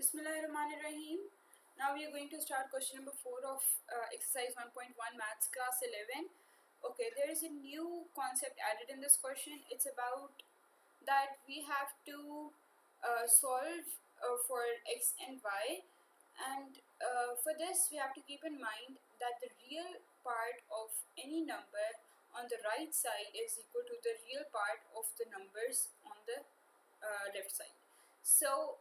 Bismillahirrahmanirrahim. Now we are going to start question number 4 of exercise 1.1 maths class 11. Okay, there is a new concept added in this question. It's about that we have to solve for x and y, and for this we have to keep in mind that the real part of any number on the right side is equal to the real part of the numbers on the left side. So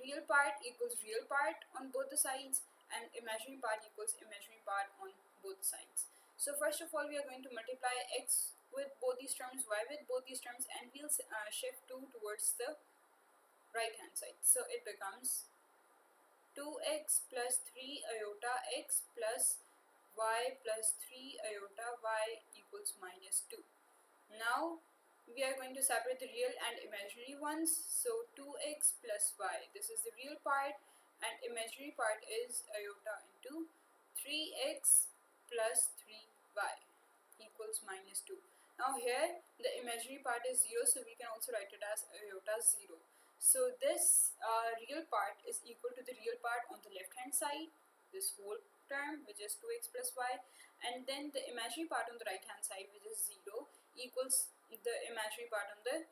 real part equals real part on both the sides, and imaginary part equals imaginary part on both sides. So first of all, we are going to multiply x with both these terms, y with both these terms, and we'll shift 2 towards the right hand side. So it becomes 2x plus 3 iota x plus y plus 3 iota y equals minus 2. Now we are going to separate the real and imaginary ones. So 2x plus y, this is the real part, and imaginary part is iota into 3x plus 3y equals minus 2. Now here the imaginary part is 0, so we can also write it as iota 0. So this real part is equal to the real part on the left hand side, this whole term, which is 2x plus y, and then the imaginary part on the right hand side, which is 0, equals the imaginary part on the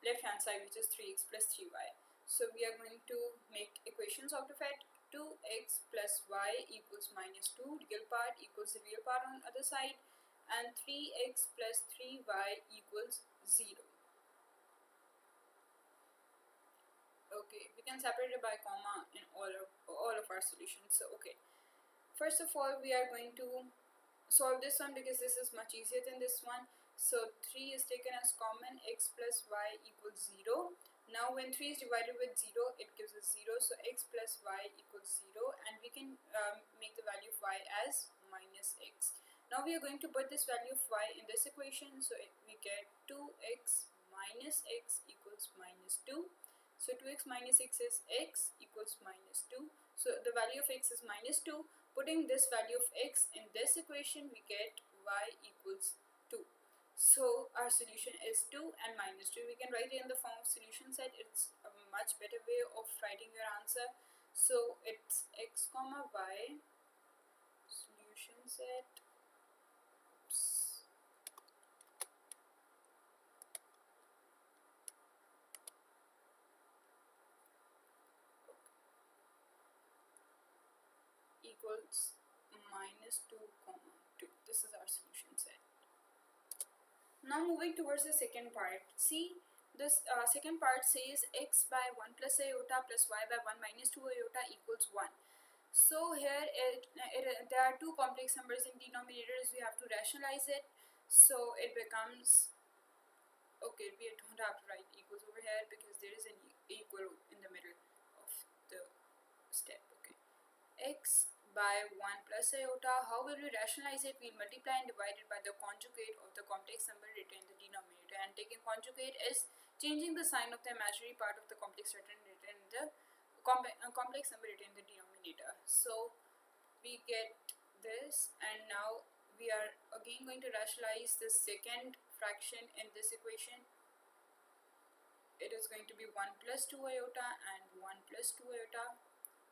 left hand side, which is 3x plus 3y. So we are going to make equations out of it. 2x plus y equals minus 2, real part equals the real part on the other side, and 3x plus 3y equals 0. Okay, we can separate it by comma in all of our solutions. So okay, first of all, we are going to solve this one because this is much easier than this one. So 3 is taken as common, x plus y equals 0. Now when 3 is divided with 0, it gives us 0. So x plus y equals 0, and we can make the value of y as minus x. Now we are going to put this value of y in this equation. So we get 2x minus x equals minus 2. So 2x minus x is x equals minus 2. So the value of x is minus 2. Putting this value of x in this equation, we get y equals 2. So our solution is 2 and minus 2. We can write it in the form of solution set. It's a much better way of writing your answer. So it's x comma y, solution set. Oops. Equals minus 2 comma 2. This is our solution set. Now moving towards the second part. See, this second part says x by 1 plus iota plus y by 1 minus 2 iota equals 1. So here there are two complex numbers in denominators. We have to rationalize it. So it becomes, okay, we don't have to write equals over here because there is an equal in the middle of the step. Okay, x by 1 plus iota. How will we rationalize it? We'll multiply and divide it by the conjugate of the complex number written in the denominator, and taking conjugate is changing the sign of the imaginary part of the complex written in the complex number written in the denominator. So we get this, and now we are again going to rationalize the second fraction in this equation. It is going to be 1 plus 2 iota and 1 plus 2 iota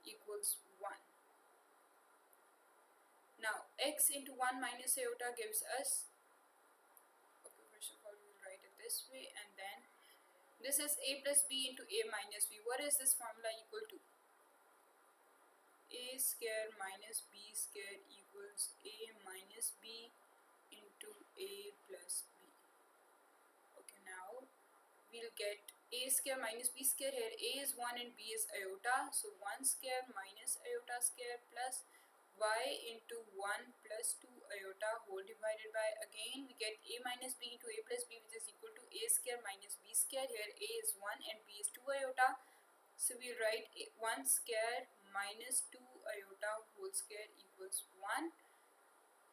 equals 1. Now x into 1 minus iota gives us, okay, first of all we will write it this way, and then this is a plus b into a minus b. What is this formula equal to? A square minus b square equals a minus b into a plus b. Okay, now we'll get a square minus b square. Here a is 1 and b is iota, so 1 square minus iota square plus y into 1 plus 2 iota whole divided by, again we get a minus b into a plus b, which is equal to a square minus b square. Here a is 1 and b is 2 iota, so we write 1 square minus 2 iota whole square equals 1.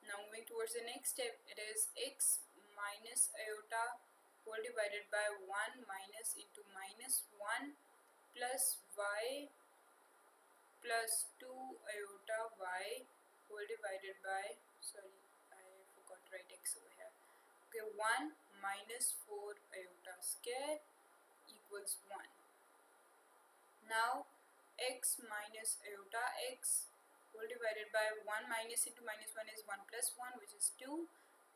Now moving towards the next step, it is x minus iota whole divided by 1 minus into minus 1 plus y plus 2 iota y whole divided by, sorry, I forgot to write x over here. Okay, 1 minus 4 iota square equals 1. Now x minus iota x whole divided by 1 minus into minus 1 is 1 plus 1, which is 2,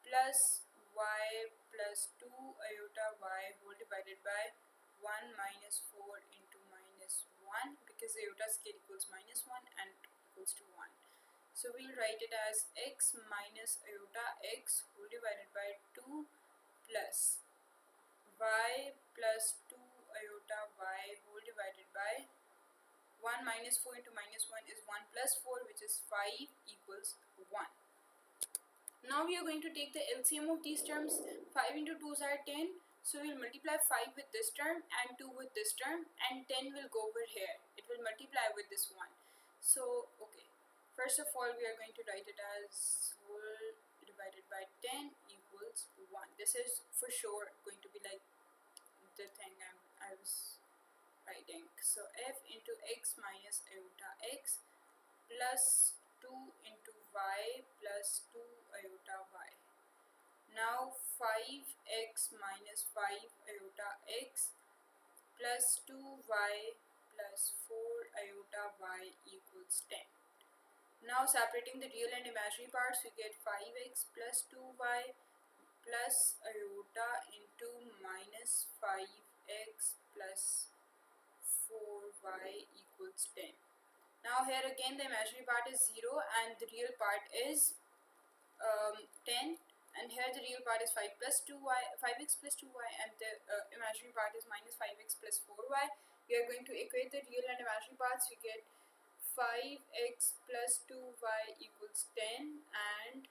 plus y plus 2 iota y whole divided by 1 minus 4 into minus 1, because iota scale equals minus 1 and equals to 1. So we'll write it as x minus iota x whole divided by 2 plus y plus 2 iota y whole divided by 1 minus 4 into minus 1 is 1 plus 4, which is 5 equals 1. Now we are going to take the LCM of these terms. 5 into 2s are 10. So we'll multiply 5 with this term and 2 with this term, and 10 will go over here. It will multiply with this one. So, okay. First of all, we are going to write it as whole divided by 10 equals 1. This is for sure going to be like the thing I was writing. So f into x minus iota x plus 2 into y plus 2 iota y. Now 5x minus 5 iota x plus 2y plus 4 iota y equals 10. Now separating the real and imaginary parts, we get 5x plus 2y plus iota into minus 5x plus 4y equals 10. Now here again the imaginary part is 0 and the real part is 10, and here the real part is 5x plus 2y, and the imaginary part is minus 5x plus 4y. We are going to equate the real and imaginary parts. We get 5x plus 2y equals 10 and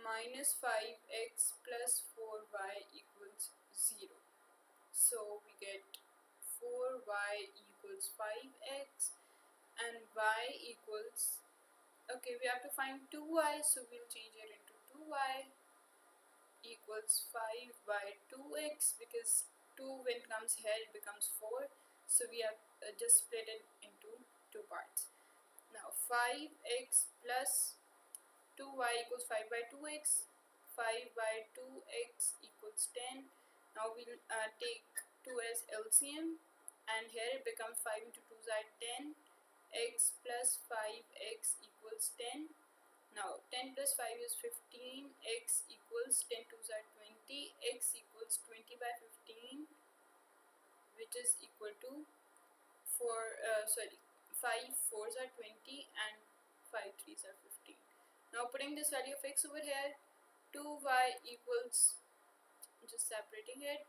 minus 5x plus 4y equals 0. So we get 4y equals 5x and y equals, okay, we have to find 2y, so we'll change it into 2y equals 5 by 2x, because 2 when it comes here it becomes 4, so we have just split it into two parts. Now 5x plus 2y equals 5 by 2x, 5 by 2x equals 10. Now we'll take 2 as LCM, and here it becomes 5 into 2 are 10, x plus 5x equals 10. Now 10 plus 5 is 15, x equals 10 2s are 20, x equals 20 by 15, which is equal to 5 4s are 20 and 5 3s are 15. Now putting this value of x over here, 2y equals, just separating it,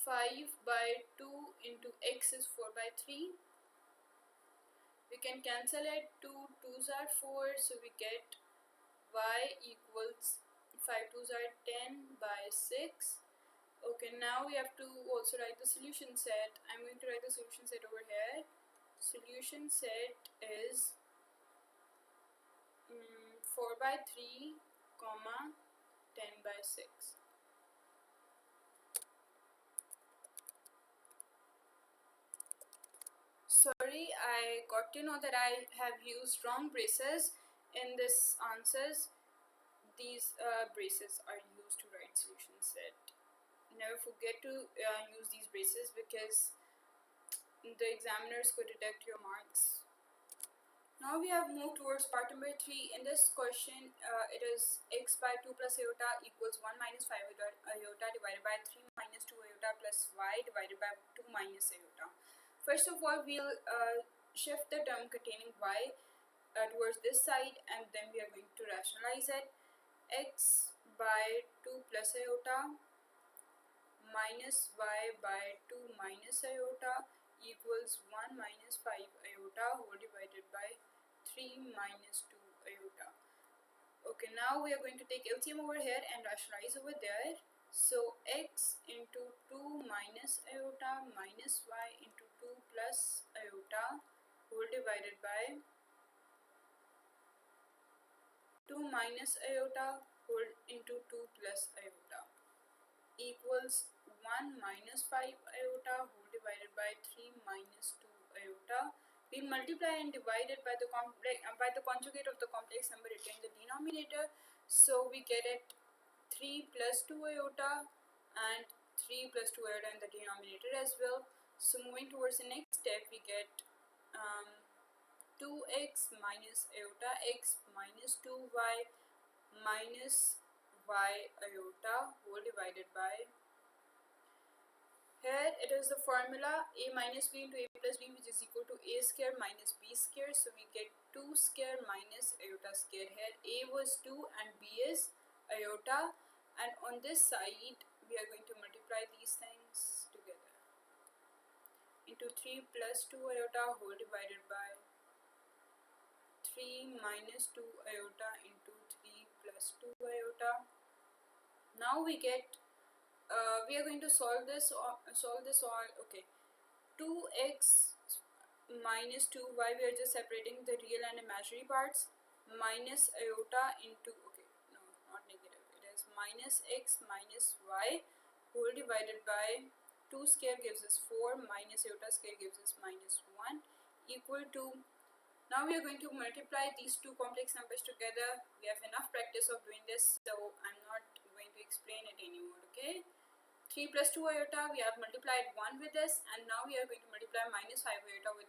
5 by 2 into x is 4 by 3. We can cancel it, 2 2s are 4, so we get y equals 5 2s are 10 by 6. Okay, now we have to also write the solution set. I'm going to write the solution set over here. Solution set is 4 by 3, comma 10 by 6. Sorry, I got to know that I have used wrong braces in this answers. These braces are used to write solution set. Never forget to use these braces, because the examiners could detect your marks. Now we have moved towards part number 3. In this question, it is x by 2 plus iota equals 1 minus 5 iota divided by 3 minus 2 iota plus y divided by 2 minus iota. First of all, we'll shift the term containing y towards this side, and then we are going to rationalize it. X by 2 plus iota minus y by 2 minus iota equals 1 minus 5 iota whole divided by 3 minus 2 iota. Okay, now we are going to take LCM over here and rationalize over there. So x into 2 minus iota minus y into 2 plus iota whole divided by 2 minus iota whole into 2 plus iota equals 1 minus 5 iota whole divided by 3 minus 2 iota. We multiply and divide it by the conjugate of the complex number written in the denominator. So we get it 3 plus 2 iota and 3 plus 2 iota in the denominator as well. So moving towards the next step, we get 2x minus iota x minus 2y minus y iota whole divided by, here it is the formula a minus b into a plus b, which is equal to a square minus b square. So we get 2 square minus iota square. Here a was 2 and b is iota, and on this side we are going to multiply these things together into 3 plus 2 iota whole divided by 3 minus 2 iota into 3 plus 2 iota. Now we get we are going to solve this all. Okay, 2x minus 2y, we are just separating the real and imaginary parts, minus iota into, okay, no, not negative, it is minus x minus y whole divided by 2 square gives us 4 minus iota square gives us minus 1 equal to, now we are going to multiply these two complex numbers together. We have enough practice of doing this, so I'm not going to explain it anymore, okay? 3 plus 2 iota, we have multiplied 1 with this, and now we are going to multiply minus 5 iota with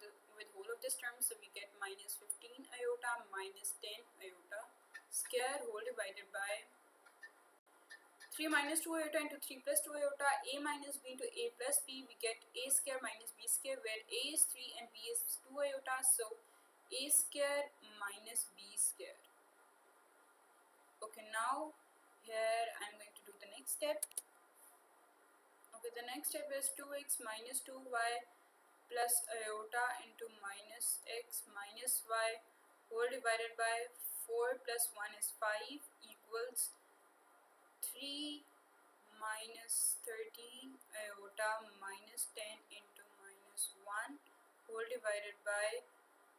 whole of this term, so we get minus 15 iota minus 10 iota square whole divided by 3 minus 2 iota into 3 plus 2 iota, a minus b into a plus b, we get a square minus b square, where a is 3 and b is 2 iota, so a square minus b square. Okay, now here I'm going to do the next step. Okay, the next step is 2x minus 2y plus iota into minus x minus y whole divided by 4 plus 1 is 5 equals 3 minus 13 iota minus 10 into minus 1 whole divided by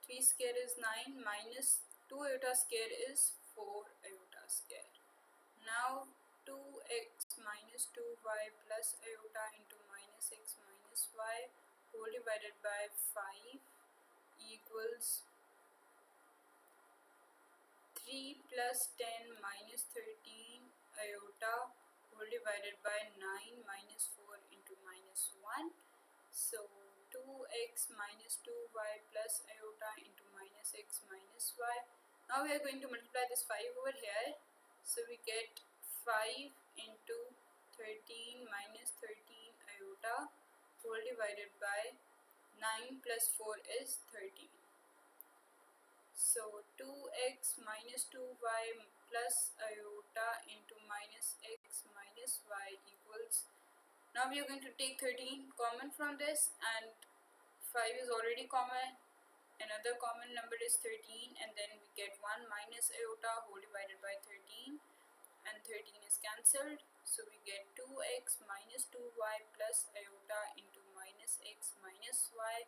3 square is 9 minus 2 iota square is 4 iota square. Now 2x minus 2y plus iota into minus x minus y whole divided by 5 equals 3 plus 10 minus 13 iota whole divided by 9 minus 4 into minus 1. So 2x minus 2y plus iota into minus x minus y. Now we are going to multiply this 5 over here. So we get 5 into 13 minus 13 iota whole divided by 9 plus 4 is 13. So 2x minus 2y plus iota into minus x minus y equals, now we are going to take 13 common from this, and 5 is already common, another common number is 13, and then we get 1 minus iota whole divided by 13, and 13 is cancelled, so we get 2x minus 2y plus iota into minus x minus y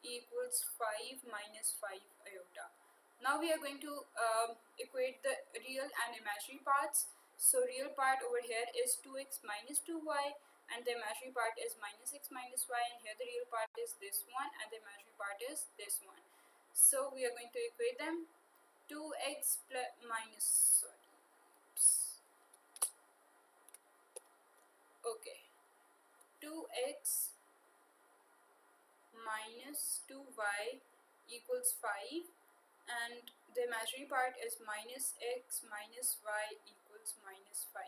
equals 5 minus 5 iota. Now we are going to equate the real and imaginary parts. So real part over here is 2x minus 2y, and the imaginary part is minus x minus y, and here the real part is this one and the imaginary part is this one. So we are going to equate them. 2x plus minus, okay, 2x minus 2y equals 5, and the imaginary part is minus x minus y equals minus 5.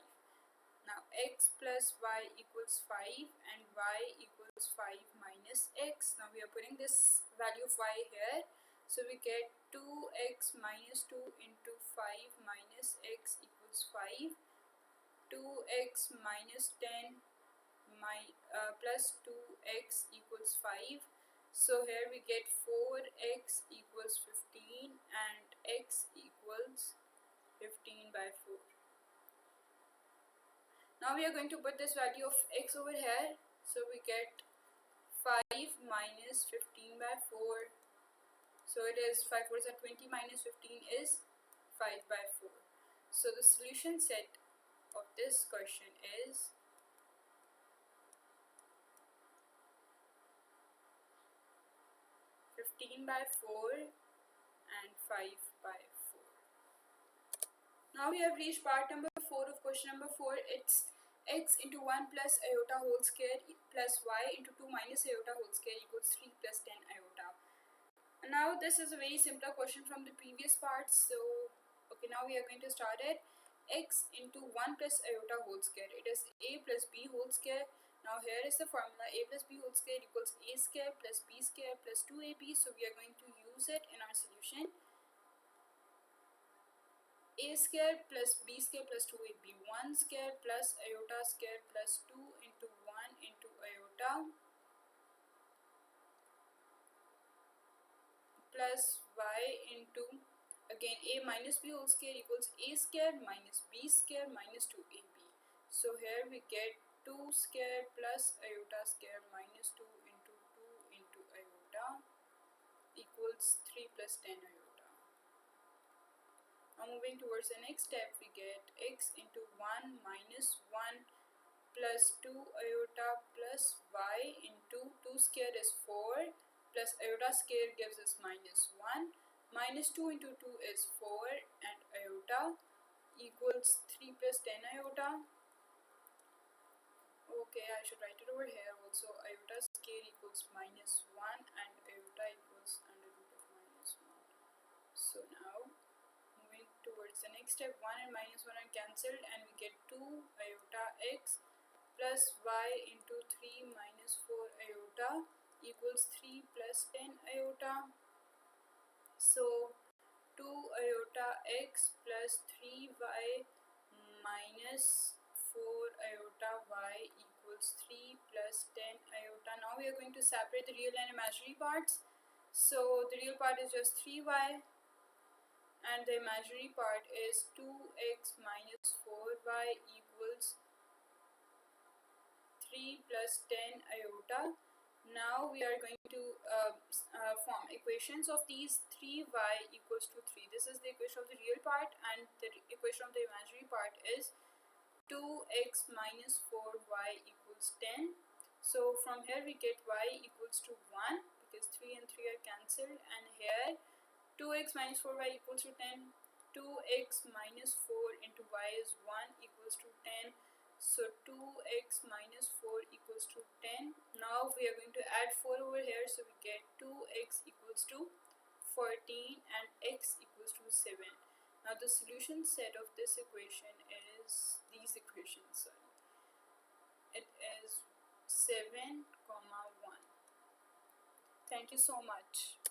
Now x plus y equals 5 and y equals 5 minus x. Now we are putting this value of y here, so we get 2x minus 2 into 5 minus x equals 5, 2x minus 10 plus 2x equals 5. So here we get 4x equals 15 and x equals 15 by 4. Now we are going to put this value of x over here, so we get 5 minus 15 by 4. So it is 5 4s are 20 minus 15 is 5 by 4. So the solution set of this question is 15 by 4 and 5 by 4. Now we have reached part number 4 of question number 4. It's x into 1 plus iota whole square plus y into 2 minus iota whole square equals 3 plus 10 iota. Now this is a very simpler question from the previous part, so okay, now we are going to start it. X into 1 plus iota whole square, it is a plus b whole square. Now here is the formula, a plus b whole square equals a square plus b square plus 2ab, so we are going to use it in our solution. A square plus b square plus 2ab, 1 square plus iota square plus 2 into 1 into iota plus y into, again, a minus b whole square equals a square minus b square minus 2ab. So here we get 2 square plus iota square minus 2 into iota equals 3 plus 10 iota. Now moving towards the next step, we get x into 1 minus 1 plus 2 iota plus y into 2 square is 4 plus iota square gives us minus 1. Minus 2 into 2 is 4 and iota equals 3 plus 10 iota. Okay, I should write it over here also. Iota square equals minus 1 and iota equals under root of minus 1. So now moving towards the next step, 1 and minus 1 are cancelled and we get 2 iota x plus y into 3 minus 4 iota equals 3 plus 10 iota. So 2 iota x plus 3y minus 4 iota y equals 3 plus 10 iota. Now we are going to separate the real and imaginary parts. So the real part is just 3y and the imaginary part is 2x minus 4y equals 3 plus 10 iota. Now we are going to form equations of these. 3y equals to 3. This is the equation of the real part, and the equation of the imaginary part is 2x minus 4y equals 10. So from here we get y equals to 1 because 3 and 3 are cancelled, and here 2x minus 4y equals to 10. 2x minus 4 into y is 1 equals to 10. So 2x minus 4 equals to 10. Now we are going to add 4 over here, so we get 2x equals to 14 and x equals to 7. Now the solution set of this equation is these equations. It is 7, 1. Thank you so much.